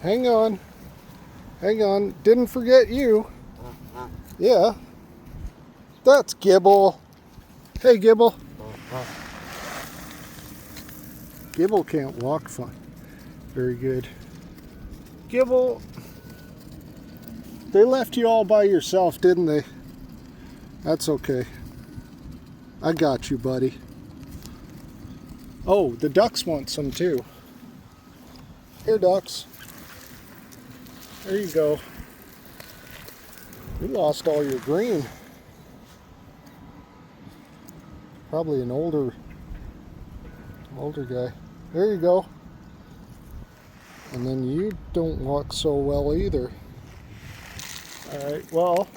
Hang on. Hang on. Didn't forget you. Yeah. That's Gibble. Hey, Gibble. Gibble can't walk fine. Very good. Gibble, they left you all by yourself, didn't they? That's okay. I got you, buddy. Oh, the ducks want some too. Here, ducks. There you go. You lost all your green. Probably an older guy. There you go. And then you don't walk so well either. All right, well,